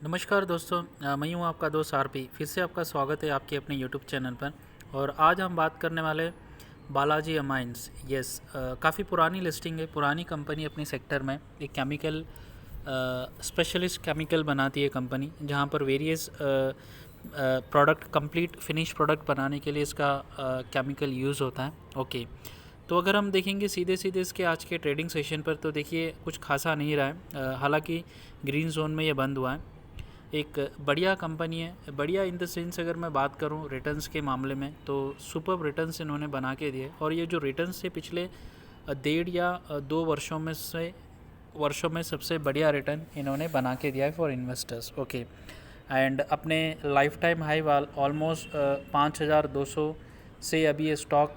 नमस्कार दोस्तों, मैं हूँ आपका दोस्त आरपी। फिर से आपका स्वागत है आपके अपने यूट्यूब चैनल पर। और आज हम बात करने वाले बालाजी अमाइंस। यस, काफ़ी पुरानी लिस्टिंग है, पुरानी कंपनी अपने सेक्टर में। एक केमिकल स्पेशलिस्ट केमिकल बनाती है कंपनी, जहाँ पर various product, complete finish product बनाने के लिए इसका केमिकल यूज़ होता है। ओके, तो अगर हम देखेंगे सीधे सीधे इसके आज के ट्रेडिंग सेशन पर, तो देखिए कुछ खासा नहीं रहा है। हालांकि ग्रीन जोन में ये बंद हुआ है। एक बढ़िया कंपनी है, बढ़िया इन द सेंस अगर मैं बात करूं रिटर्न्स के मामले में, तो सुपर रिटर्न्स इन्होंने बना के दिए। और ये जो रिटर्न्स थे पिछले 1.5 या 2 वर्षों में सबसे बढ़िया रिटर्न इन्होंने बना के दिया है फॉर इन्वेस्टर्स। ओके, एंड अपने लाइफ टाइम हाई वाल ऑलमोस्ट 5,200 से अभी ये स्टॉक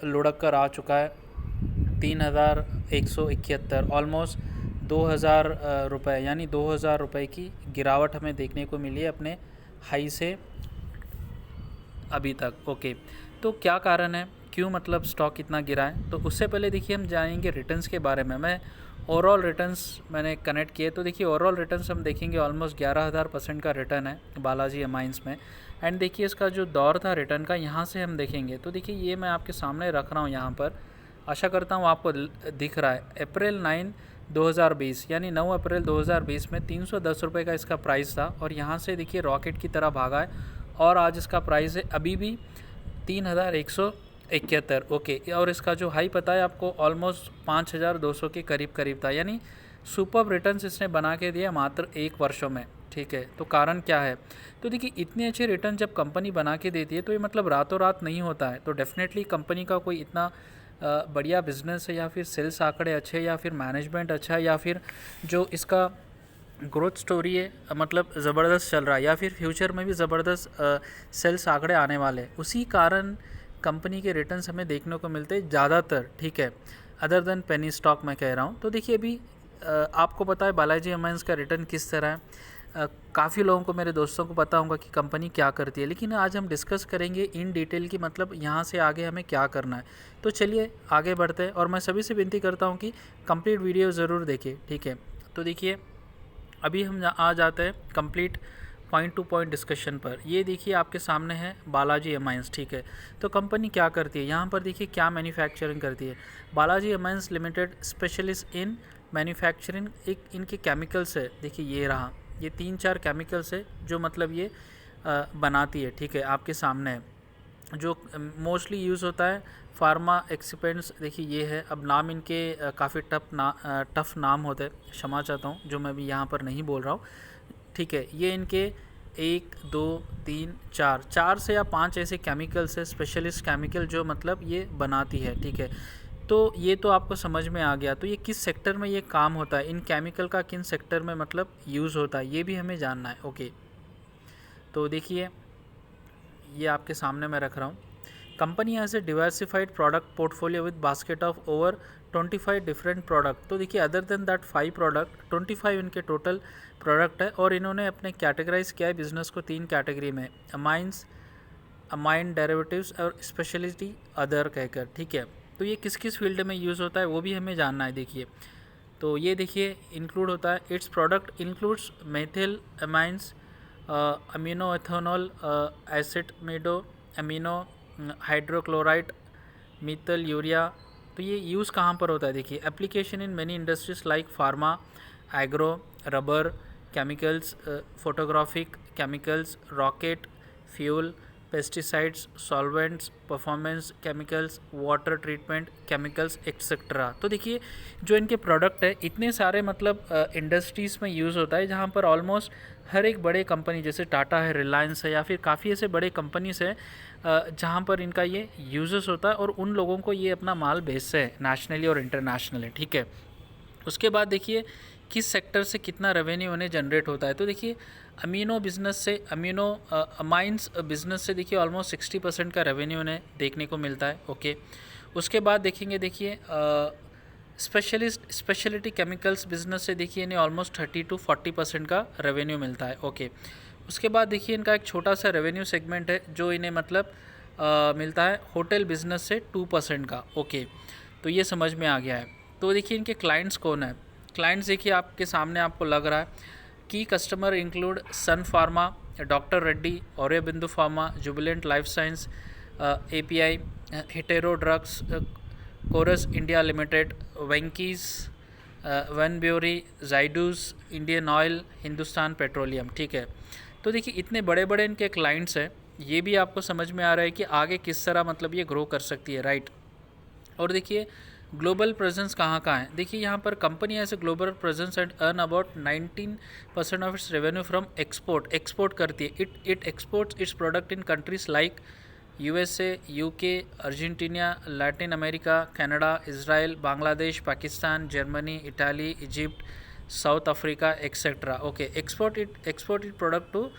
लुढ़क कर आ चुका है 3,171, ऑलमोस्ट 2,000 रुपये, यानी 2,000 रुपये की गिरावट हमें देखने को मिली है अपने हाई से अभी तक। ओके, तो क्या कारण है, क्यों मतलब स्टॉक इतना गिरा है? तो उससे पहले देखिए हम जानेंगे रिटर्न्स के बारे में। मैं ओवरऑल रिटर्न्स मैंने कनेक्ट किए, तो देखिए ओवरऑल रिटर्न्स हम देखेंगे ऑलमोस्ट 11,000% का रिटर्न है बालाजी अमाइंस में। एंड देखिए इसका जो दौर था रिटर्न का, यहाँ से हम देखेंगे तो देखिए ये मैं आपके सामने रख रहा हूँ यहाँ पर। आशा करता हूँ आपको दिख रहा है। अप्रैल 9 2020 यानी 9 अप्रैल 2020 में 310 रुपये का इसका प्राइस था, और यहाँ से देखिए रॉकेट की तरह भागा है, और आज इसका प्राइस है अभी भी 3,171। ओके, और इसका जो हाई पता है आपको ऑलमोस्ट 5,200 के करीब करीब था, यानी सुपर रिटर्न्स इसने बना के दिया मात्र 1 वर्षों में। ठीक है, तो कारण क्या है? तो देखिए इतने अच्छे रिटर्न जब कंपनी बना के देती है, तो ये मतलब रातों रात नहीं होता है। तो डेफिनेटली कंपनी का कोई इतना बढ़िया बिजनेस है, या फिर सेल्स आंकड़े अच्छे, या फिर मैनेजमेंट अच्छा है, या फिर जो इसका ग्रोथ स्टोरी है मतलब ज़बरदस्त चल रहा है, या फिर फ्यूचर में भी ज़बरदस्त सेल्स आंकड़े आने वाले हैं। उसी कारण कंपनी के रिटर्न्स हमें देखने को मिलते हैं ज़्यादातर। ठीक है, अदर देन पेनी स्टॉक मैं कह रहा हूँ। तो देखिए अभी आपको पता है बालाजी अमाइंस का रिटर्न किस तरह है। काफ़ी लोगों को, मेरे दोस्तों को पता होगा कि कंपनी क्या करती है, लेकिन आज हम डिस्कस करेंगे इन डिटेल की मतलब यहाँ से आगे हमें क्या करना है। तो चलिए आगे बढ़ते हैं, और मैं सभी से विनती करता हूँ कि कंप्लीट वीडियो ज़रूर देखें। ठीक है, तो देखिए अभी हम आ जाते हैं complete point two point discussion पर। ये देखिए आपके सामने है बालाजी अमाइंस। ठीक है, तो कंपनी क्या करती है, यहाँ पर देखिए क्या मैन्युफैक्चरिंग करती है। Balaji amines limited specialist in manufacturing, एक इनके केमिकल्स है। देखिए ये रहा, ये 3-4 केमिकल्स है जो मतलब ये बनाती है। ठीक है, आपके सामने है जो मोस्टली यूज़ होता है फार्मा एक्सिपेंट्स। देखिए ये है। अब नाम इनके काफ़ी टफ़ नाम होते हैं, क्षमा चाहता हूँ जो मैं भी यहाँ पर नहीं बोल रहा हूँ। ठीक है, ये इनके 1 2 3 4 से या 5 ऐसे केमिकल्स है, स्पेशलिस्ट केमिकल, जो मतलब ये बनाती है। ठीक है, तो ये तो आपको समझ में आ गया। तो ये किस सेक्टर में ये काम होता है, इन केमिकल का किन सेक्टर में मतलब यूज़ होता है, ये भी हमें जानना है। ओके, तो देखिए ये आपके सामने मैं रख रहा हूँ। Company has a diversified product portfolio with basket of over 25 different product. तो देखिए अदर देन दैट 5 प्रोडक्ट, 25 इनके टोटल प्रोडक्ट है, और इन्होंने अपने कैटेगराइज किया है बिजनेस को 3 कैटेगरी में, अमाइंस, अमाइन डेरिवेटिव्स और स्पेशलिटी अदर कहकर। ठीक है, तो ये किस किस फील्ड में यूज़ होता है वो भी हमें जानना है। देखिए तो ये देखिए इंक्लूड होता है, it's product includes methyl amines, amino ethanol, acetamido, amino hydrochloride, methyl urea. तो ये यूज़ कहाँ पर होता है? देखिए application in many industries like pharma, agro, rubber, chemicals, photographic chemicals, rocket fuel, pesticides, solvents, performance chemicals, water treatment chemicals etcetera. तो देखिए जो इनके प्रोडक्ट है इतने सारे मतलब इंडस्ट्रीज़ में यूज़ होता है, जहाँ पर ऑलमोस्ट हर एक बड़े कंपनी जैसे टाटा है, रिलायंस है, या फिर काफ़ी ऐसे बड़े कंपनीज है जहाँ पर इनका ये यूजेस होता है, और उन लोगों को ये अपना माल बेचते हैं नेशनली और इंटरनेशनली। ठीक है, उसके बाद देखिए किस सेक्टर से कितना रेवेन्यू उन्हें जनरेट होता है। तो देखिए अमीनो बिजनेस से, अमीनो अमाइंस बिजनेस से देखिए ऑलमोस्ट 60% का रेवेन्यू उन्हें देखने को मिलता है। ओके, उसके बाद देखेंगे देखिए स्पेशलिटी केमिकल्स बिजनेस से देखिए इन्हें ऑलमोस्ट 30 to 40% का रेवेन्यू मिलता है। ओके, उसके बाद देखिए इनका एक छोटा सा रेवेन्यू सेगमेंट है जो इन्हें मतलब मिलता है होटल बिजनेस से 2% का। ओके, तो ये समझ में आ गया है। तो देखिए इनके क्लाइंट्स कौन है। क्लाइंट्स देखिए आपके सामने आपको लग रहा है की customer include Sun Pharma, doctor Reddy, Aurobindo Pharma, Jubilant Life Science, API, Hetero Drugs, Koros India Limited, Venky's, वनब्योरी, जाइडूस, इंडियन ऑयल, हिंदुस्तान पेट्रोलियम। ठीक है, तो देखिए इतने बड़े बड़े इनके क्लाइंट्स हैं, ये भी आपको समझ में आ रहा है कि आगे किस तरह मतलब ये ग्रो कर सकती है, राइट। और देखिए ग्लोबल प्रेजेंस कहाँ कहाँ है, देखिए यहाँ पर कंपनी ऐसे global presence and earn about 19% of its revenue from export करती है। It exports its product in countries like USA, UK, Argentina, Latin America, Canada, Israel, Bangladesh, Pakistan, Germany, Italy, Egypt, South Africa etcetera. Okay, export it product to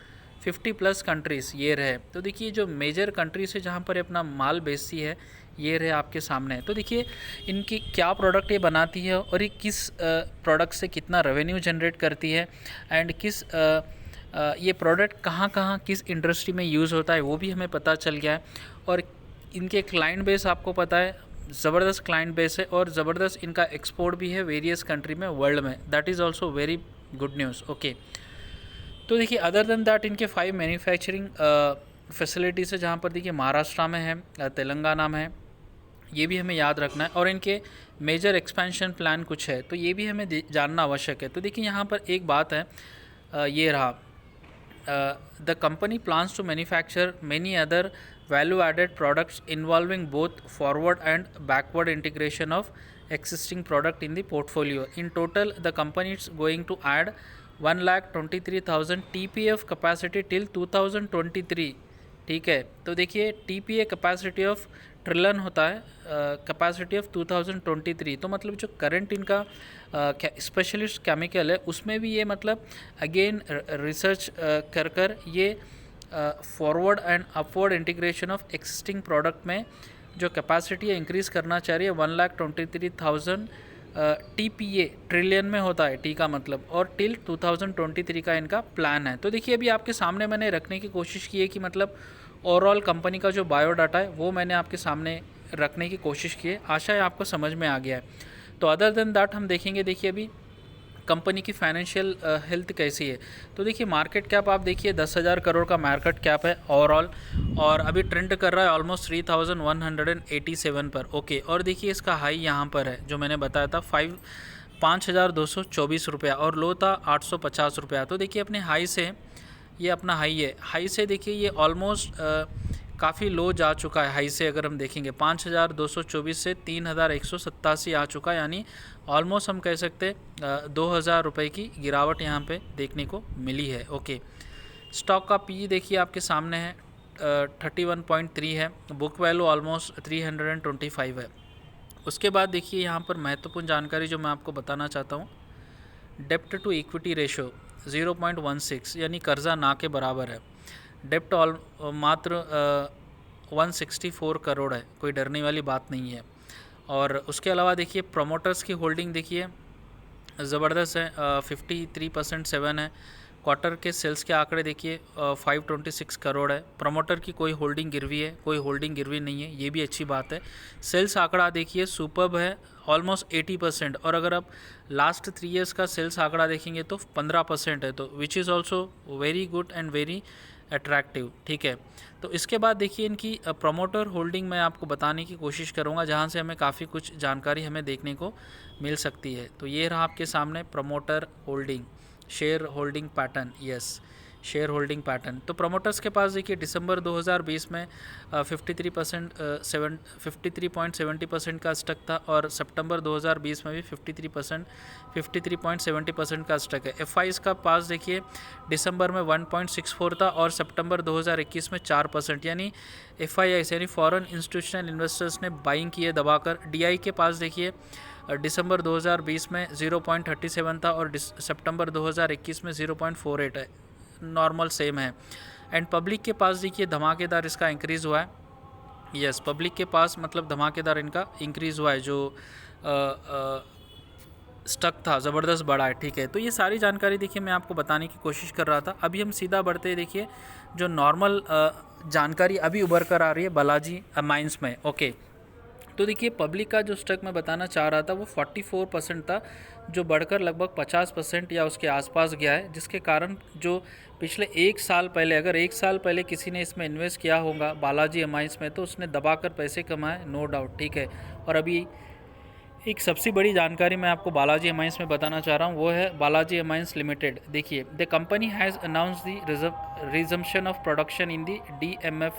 50+ countries, ये रहे। तो देखिए जो major countries है जहाँ पर अपना माल बेचती है, ये रहे आपके सामने। तो देखिए इनकी क्या प्रोडक्ट ये बनाती है और ये किस प्रोडक्ट से कितना रेवेन्यू जनरेट करती है, एंड किस ये प्रोडक्ट कहाँ कहाँ किस इंडस्ट्री में यूज़ होता है वो भी हमें पता चल गया है। और इनके क्लाइंट बेस आपको पता है, ज़बरदस्त क्लाइंट बेस है और ज़बरदस्त इनका एक्सपोर्ट भी है वेरियस कंट्री में वर्ल्ड में, that is also very good news. Okay, तो देखिए अदर देन दैट इनके 5 मैन्युफैक्चरिंग फैसिलिटीज़ है, जहाँ पर देखिए महाराष्ट्र में है, तेलंगाना में है, ये भी हमें याद रखना है। और इनके मेजर एक्सपेंशन प्लान कुछ है, तो ये भी हमें जानना आवश्यक है। तो देखिए यहाँ पर एक बात है, ये रहा, the company plans to manufacture many other value-added products involving both forward and backward integration of existing product in the portfolio. In total, the company is going to add 1,23,000 TPF capacity till 2023। ठीक है, तो देखिए TPA capacity of trillion होता है, capacity of 2023, तो मतलब जो current इनका स्पेशलिस्ट केमिकल है उसमें भी ये मतलब अगेन रिसर्च कर ये forward and upward integration of existing product में जो कैपेसिटी है इंक्रीज़ करना चाह रही है। 1,23,000 TPA ट्रिलियन में होता है, टी का मतलब, और टिल 2023 का इनका प्लान है। तो देखिए अभी आपके सामने मैंने रखने की कोशिश की है कि मतलब ओवरऑल कंपनी का जो बायोडाटा है वो मैंने आपके सामने रखने की कोशिश की है, आशा है आपको समझ में आ गया है। तो अदर देन दैट हम देखेंगे, देखिए अभी कंपनी की फाइनेंशियल हेल्थ कैसी है। तो देखिए मार्केट कैप आप देखिए 10,000 करोड़ का मार्केट कैप है ओवरऑल, और अभी ट्रेंड कर रहा है ऑलमोस्ट 3,187 पर। ओके, और देखिए इसका हाई यहाँ पर है जो मैंने बताया था 5,224 रुपया, और लो था 850 रुपया। तो देखिए अपने हाई से, ये अपना हाई है, हाई से देखिए ये ऑलमोस्ट काफ़ी लो जा चुका है। हाई से अगर हम देखेंगे 5,224 से 3,187 आ चुका है, यानी ऑलमोस्ट हम कह सकते 2,000 रुपये की गिरावट यहाँ पे देखने को मिली है। ओके, स्टॉक का पी देखिए आपके सामने है 31.3 है, बुक वैल्यू ऑलमोस्ट 325 है। उसके बाद देखिए यहाँ पर महत्वपूर्ण जानकारी जो मैं आपको बताना चाहता हूँ, डेप्ट टू इक्विटी रेशो 0.16, यानी कर्जा ना के बराबर है। डेप्ट मात्र 164 करोड़ है, कोई डरने वाली बात नहीं है। और उसके अलावा देखिए प्रोमोटर्स की होल्डिंग देखिए ज़बरदस्त है, 53.7 है। क्वार्टर के सेल्स के आंकड़े देखिए 526 करोड़ है। प्रमोटर की कोई होल्डिंग गिरवी है, कोई होल्डिंग गिरवी नहीं है, ये भी अच्छी बात है। सेल्स आंकड़ा देखिए सुपर्ब है, ऑलमोस्ट 80%, और अगर आप लास्ट 3 ईयर्स का सेल्स आंकड़ा देखेंगे तो 15% है, तो which is also very good and very attractive. ठीक है, तो इसके बाद देखिए इनकी प्रमोटर होल्डिंग मैं आपको बताने की कोशिश करूंगा, जहां से हमें काफ़ी कुछ जानकारी हमें देखने को मिल सकती है। तो ये रहा आपके सामने promoter holding, share holding pattern, yes share holding pattern. तो प्रमोटर्स के पास देखिए दिसंबर 2020 में 53.70% का स्टक था, और सितंबर 2020 में भी 53.70% का स्टक है। एफआईज का पास देखिए दिसंबर में 1.64 था और सितंबर 2021 में 4%, यानी एफआईआईस यानी फॉरेन इंस्टीट्यूशनल इन्वेस्टर्स ने बाइंग किए दबाकर। डीआई के पास देखिए दिसंबर 2020 में 0.37 था और सितंबर 2021 में 0.48 है, नॉर्मल सेम है। एंड पब्लिक के पास देखिए धमाकेदार इसका इंक्रीज़ हुआ है, यस पब्लिक के पास मतलब धमाकेदार इनका इंक्रीज़ हुआ है, जो स्टक था ज़बरदस्त बढ़ा है। ठीक है, तो ये सारी जानकारी देखिए मैं आपको बताने की कोशिश कर रहा था। अभी हम सीधा बढ़ते हैं, देखिए जो नॉर्मल जानकारी अभी उभर कर आ रही है बालाजी माइंस में। ओके, तो देखिए पब्लिक का जो स्टॉक मैं बताना चाह रहा था वो 44% था, जो बढ़कर लगभग 50% या उसके आसपास गया है, जिसके कारण जो पिछले एक साल पहले, अगर एक साल पहले किसी ने इसमें इन्वेस्ट किया होगा बालाजी एमाइंस में, तो उसने दबाकर पैसे कमाए, नो डाउट, ठीक है। और अभी एक सबसे बड़ी जानकारी मैं आपको बालाजी एमाइंस में बताना चाह रहा हूँ, वो है बालाजी एमाइंस लिमिटेड। देखिए, the company has announce the resumption of production in the DMF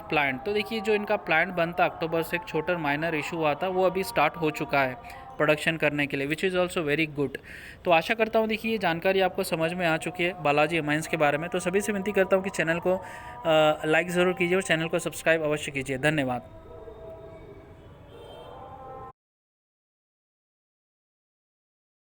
plant. तो देखिए जो इनका प्लांट बनता अक्टूबर से, एक छोटा माइनर इशू हुआ था, वो अभी स्टार्ट हो चुका है प्रोडक्शन करने के लिए, which is also very good. तो आशा करता हूँ देखिए ये जानकारी आपको समझ में आ चुकी है बालाजी एमाइंस के बारे में। तो सभी से विनती करता हूँ कि चैनल को लाइक ज़रूर कीजिए और चैनल को सब्सक्राइब अवश्य कीजिए। धन्यवाद।